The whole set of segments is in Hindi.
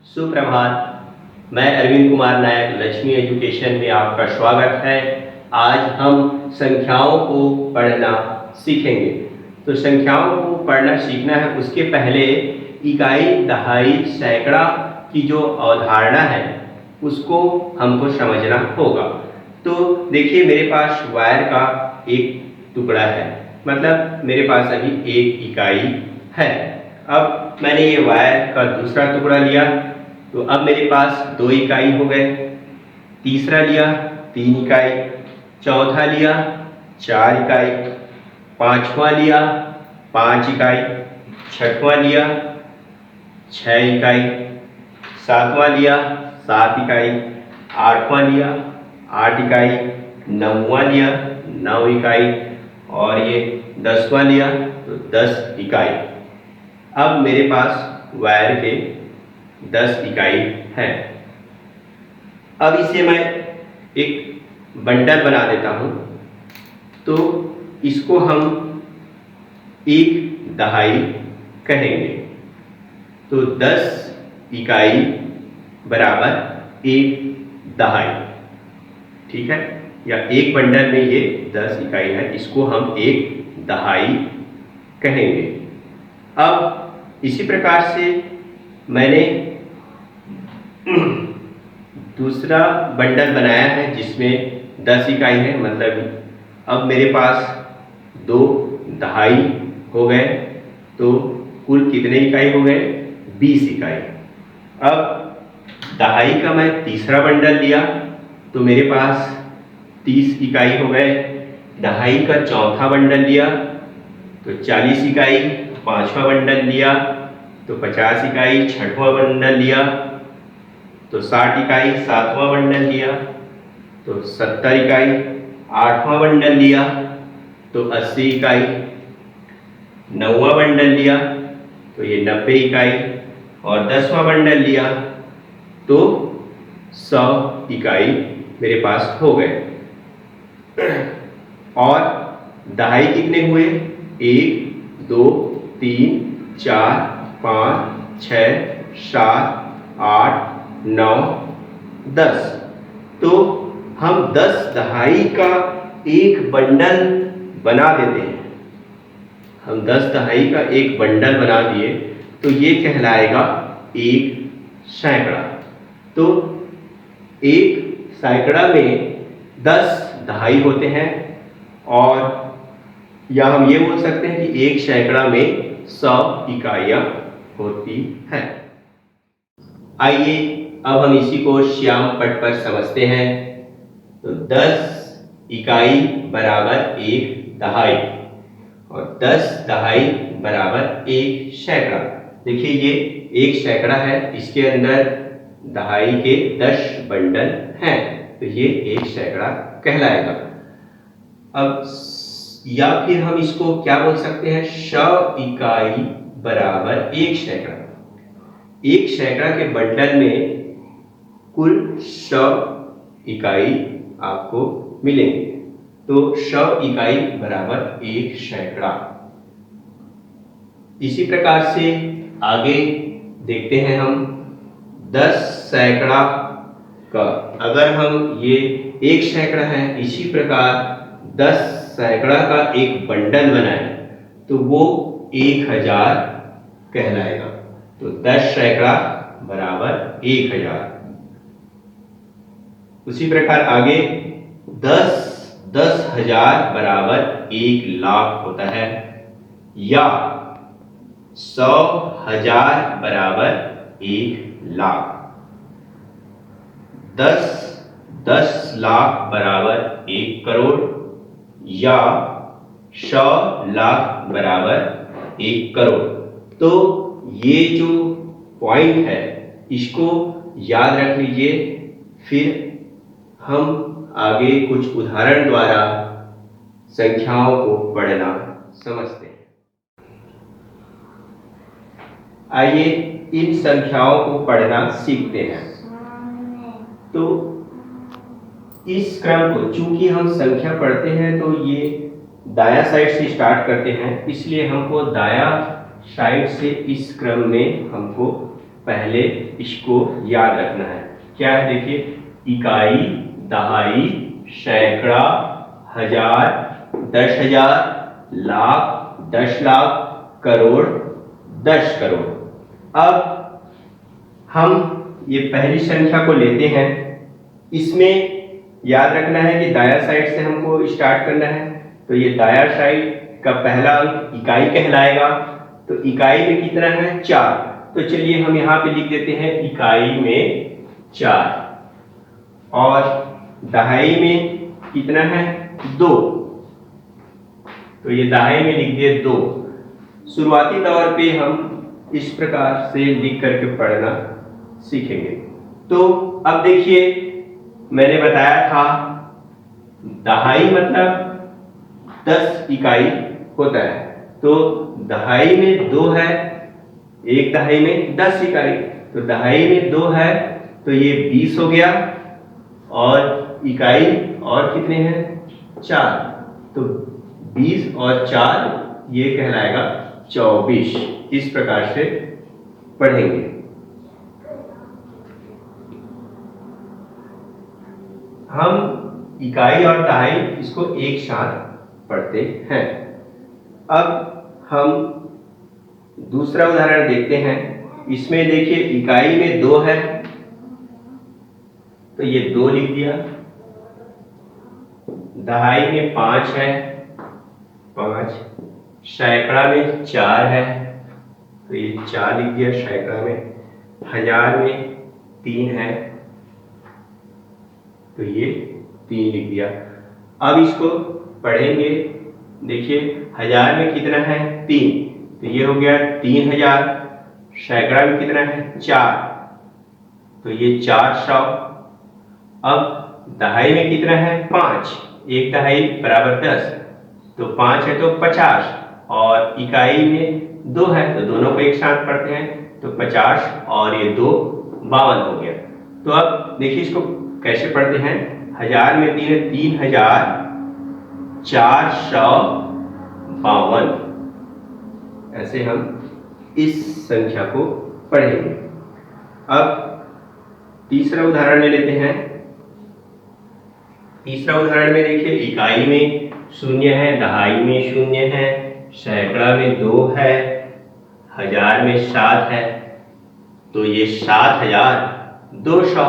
सुप्रभात। मैं अरविंद कुमार नायक लक्ष्मी एजुकेशन में आपका स्वागत है। आज हम संख्याओं को पढ़ना सीखेंगे। तो संख्याओं को पढ़ना सीखना है, उसके पहले इकाई, दहाई, सैकड़ा की जो अवधारणा है उसको हमको समझना होगा। तो देखिए, मेरे पास वायर का एक टुकड़ा है, मतलब मेरे पास अभी एक इकाई है। अब मैंने ये वायर का दूसरा टुकड़ा लिया, तो अब मेरे पास 2 इकाई हो गए। तीसरा लिया 3 इकाई, चौथा लिया 4 इकाई, पांचवा लिया 5 इकाई, छठवां लिया 6 इकाई, सातवां लिया 7 इकाई, आठवां लिया 8 इकाई, नौवां लिया 9 इकाई और ये 10वां लिया तो 10 इकाई। अब मेरे पास वायर के 10 इकाई है। अब इसे मैं एक बंडल बना देता हूं, तो इसको हम एक दहाई कहेंगे। तो 10 इकाई बराबर एक दहाई, ठीक है, या एक बंडल में ये 10 इकाई है, इसको हम एक दहाई कहेंगे। अब इसी प्रकार से मैंने दूसरा बंडल बनाया है जिसमें 10 इकाई है, मतलब अब मेरे पास 2 दहाई हो गए, तो कुल कितने इकाई हो गए? 20 इकाई। अब दहाई का मैं तीसरा बंडल लिया तो मेरे पास 30 इकाई हो गए। दहाई का चौथा बंडल लिया तो 40 इकाई, पांचवा बंडल लिया तो 50 इकाई, छठवां बंडल लिया तो 60 इकाई, सातवां बंडल लिया तो 70 इकाई, आठवां बंडल लिया तो 80 इकाई, नौवां बंडल लिया तो ये 90 इकाई और 10वां बंडल लिया तो 100 इकाई मेरे पास हो गए। और दहाई कितने हुए? 1, 2, 3, 4, 5, 6, 7, 8, 9, 10। तो हम 10 दहाई का एक बंडल बना देते हैं। हम 10 दहाई का एक बंडल बना दिए तो ये कहलाएगा एक सैकड़ा। तो एक सैकड़ा में 10 दहाई होते हैं, और या हम ये बोल सकते हैं कि एक सैकड़ा में 100 इकाइयां होती हैं। आइए अब हम इसी को श्याम पट पर समझते हैं। तो 10 इकाई बराबर एक दहाई और 10 दहाई बराबर एक सैकड़ा। देखिए, ये एक सैकड़ा है, इसके अंदर दहाई के 10 बंडल हैं, तो ये एक सैकड़ा कहलाएगा। अब या फिर हम इसको क्या बोल सकते हैं? 100 इकाई बराबर एक सैकड़ा। एक सैकड़ा के बंडल में कुल 100 इकाई आपको मिलेंगे, तो 100 इकाई बराबर एक सैकड़ा। इसी प्रकार से आगे देखते हैं हम 10 सैकड़ा का। अगर हम ये एक सैकड़ा है, इसी प्रकार 10 सैकड़ा का एक बंडल बनाए तो वो 1000 कहलाएगा। तो 10 सैकड़ा बराबर 1000। उसी प्रकार आगे 10,000 बराबर 1 लाख होता है, या 100,000 बराबर 1 लाख। 10 लाख बराबर 1 करोड़, या 100 लाख बराबर 1 करोड़। तो ये जो पॉइंट है इसको याद रख लीजिए। फिर हम आगे कुछ उदाहरण द्वारा संख्याओं को पढ़ना समझते हैं। आइए इन संख्याओं को पढ़ना सीखते हैं। तो इस क्रम को, चूंकि हम संख्या पढ़ते हैं तो ये दाया साइड से स्टार्ट करते हैं, इसलिए हमको दाया साइड से इस क्रम में हमको पहले इसको याद रखना है। क्या है देखिए, इकाई, दहाई, सैकड़ा, हजार, 10,000, लाख, 10 लाख, करोड़, 10 करोड़। अब हम ये पहली संख्या को लेते हैं। इसमें याद रखना है कि दाया साइड से हमको स्टार्ट करना है, तो ये दाया साइड का पहला अंक इकाई कहलाएगा। तो इकाई में कितना है? 4। तो चलिए हम यहाँ पे लिख देते हैं इकाई में 4। और दहाई में कितना है? 2। तो ये दहाई में लिख दिए 2। शुरुआती तौर पे हम इस प्रकार से लिख करके पढ़ना सीखेंगे। तो अब देखिए, मैंने बताया था दहाई मतलब 10 इकाई होता है। तो दहाई में 2 है, एक दहाई में 10 इकाई, तो दहाई में 2 है तो ये 20 हो गया। और इकाई और कितने हैं? 4। तो 20 और 4 ये कहलाएगा 24। इस प्रकार से पढ़ेंगे। हम इकाई और दहाई इसको एक साथ पढ़ते हैं। अब हम दूसरा उदाहरण देखते हैं। इसमें देखिए इकाई में 2 है, तो ये 2 लिख दिया। दहाई में 5 है, 5। सैकड़ा में 4 है, तो ये 4 लिख दिया सैकड़ा में। हजार में 3 है, तो ये 3 लिख दिया। अब इसको पढ़ेंगे। देखिए हजार में कितना है? 3, तो ये हो गया 3000। सैकड़ा में कितना है? 4, तो ये 400। अब दहाई में कितना है? 5, एक दहाई बराबर 10, तो 5 है तो 50। और इकाई में 2 है, तो दोनों को एक साथ पढ़ते हैं, तो 50 और ये 2 52 हो गया। तो अब देखिए इसको कैसे पढ़ते हैं। हजार में 3 है, 3452। ऐसे हम इस संख्या को पढ़ेंगे। अब तीसरा उदाहरण ले लेते हैं। तीसरा उदाहरण में देखिए इकाई में 0 है, दहाई में 0 है, सैकड़ा में 2 है, हजार में 7 है, तो ये 7200।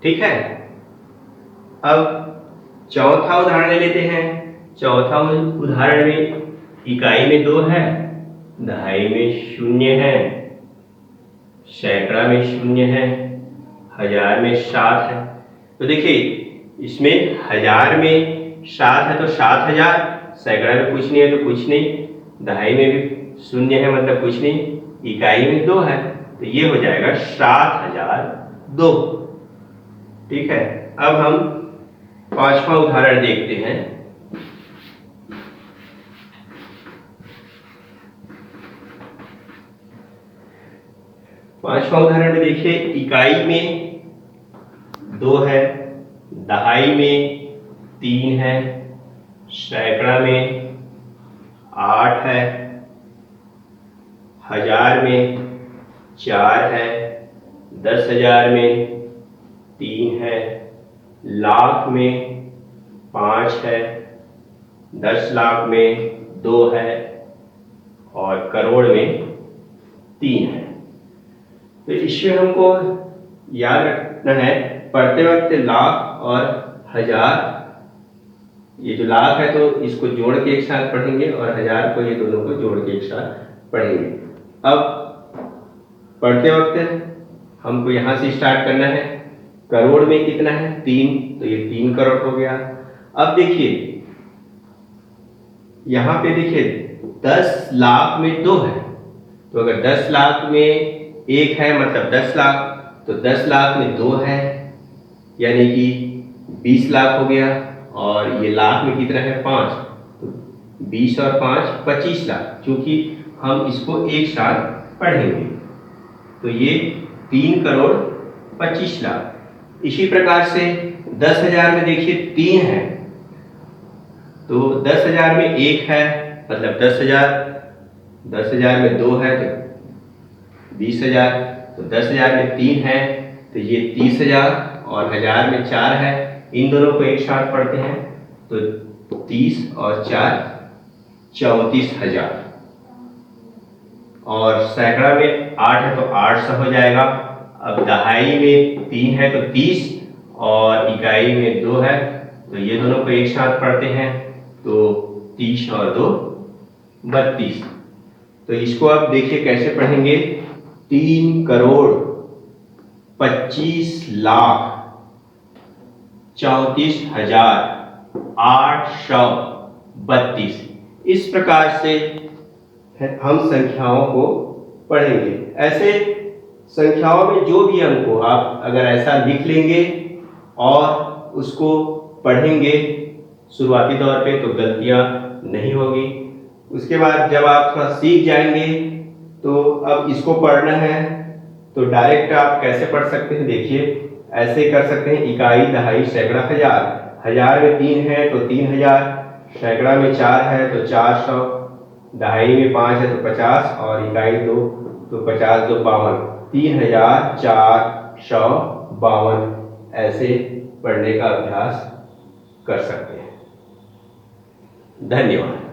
ठीक है। अब चौथा उदाहरण ले लेते हैं। चौथा उदाहरण में इकाई में 2 है, दहाई में 0 है, सैकड़ा में 0 है, हजार में 7 है। तो देखिए इसमें हजार में 7 है तो 7000, सैकड़ा में कुछ नहीं है तो कुछ नहीं, दहाई में भी 0 है मतलब कुछ नहीं, इकाई में 2 है तो ये हो जाएगा 7002। ठीक है। अब हम पांचवा उदाहरण देखते हैं। पांचवा उदाहरण में देखिए इकाई में 2 है, दहाई में 3 है, सैकड़ा में 8 है, हजार में 4 है, 10,000 में 3 है, लाख में 5 है, 10 लाख में 2 है और करोड़ में 3 है। तो इसमें हमको याद रखना है पढ़ते वक्त लाख और हजार, ये जो लाख है तो इसको जोड़ के एक साथ पढ़ेंगे और हजार को, ये दोनों को जोड़ के एक साथ पढ़ेंगे। अब पढ़ते वक्त हमको यहाँ से स्टार्ट करना है। करोड़ में कितना है? 3, तो ये 3 करोड़ हो गया। अब देखिए यहाँ पे देखिए 10 लाख में 2 है, तो अगर 10 लाख में 1 है मतलब 10 लाख, तो 10 लाख में 2 है यानी कि 20 लाख हो गया। और ये लाख में कितना है? 5, तो 20 और 5 25 लाख। क्योंकि हम इसको एक साथ पढ़ेंगे तो ये 3 करोड़ 25 लाख। इसी प्रकार से 10,000 में देखिए 3 है, तो 10,000 में 1 है मतलब 10,000, 10,000 में 2 है तो 20,000। तो 10,000 में 3 है तो ये 30,000 और 1000 में 4 है, इन दोनों को एक साथ पढ़ते हैं तो 30 और 4 34,000। और सैकड़ा में 8 है तो 800 हो जाएगा। अब दहाई में 3 है तो 30 और इकाई में 2 है तो ये दोनों को एक साथ पढ़ते हैं तो 30 और 2 32। तो इसको आप देखिए कैसे पढ़ेंगे, 3,35,34,832। इस प्रकार से हम संख्याओं को पढ़ेंगे। ऐसे संख्याओं में जो भी अंक हो आप अगर ऐसा लिख लेंगे और उसको पढ़ेंगे शुरुआती दौर पे तो गलतियां नहीं होगी। उसके बाद जब आप थोड़ा सीख जाएंगे तो अब इसको पढ़ना है तो डायरेक्ट आप कैसे पढ़ सकते हैं, देखिए ऐसे कर सकते हैं, इकाई दहाई सैकड़ा हजार। 1000 में 3 है तो 3000, सैकड़ा में 4 है तो 400, दहाई में 5 है तो 50 और इकाई 2 तो 50 2 52, 3452 ऐसे पढ़ने का अभ्यास कर सकते हैं। धन्यवाद।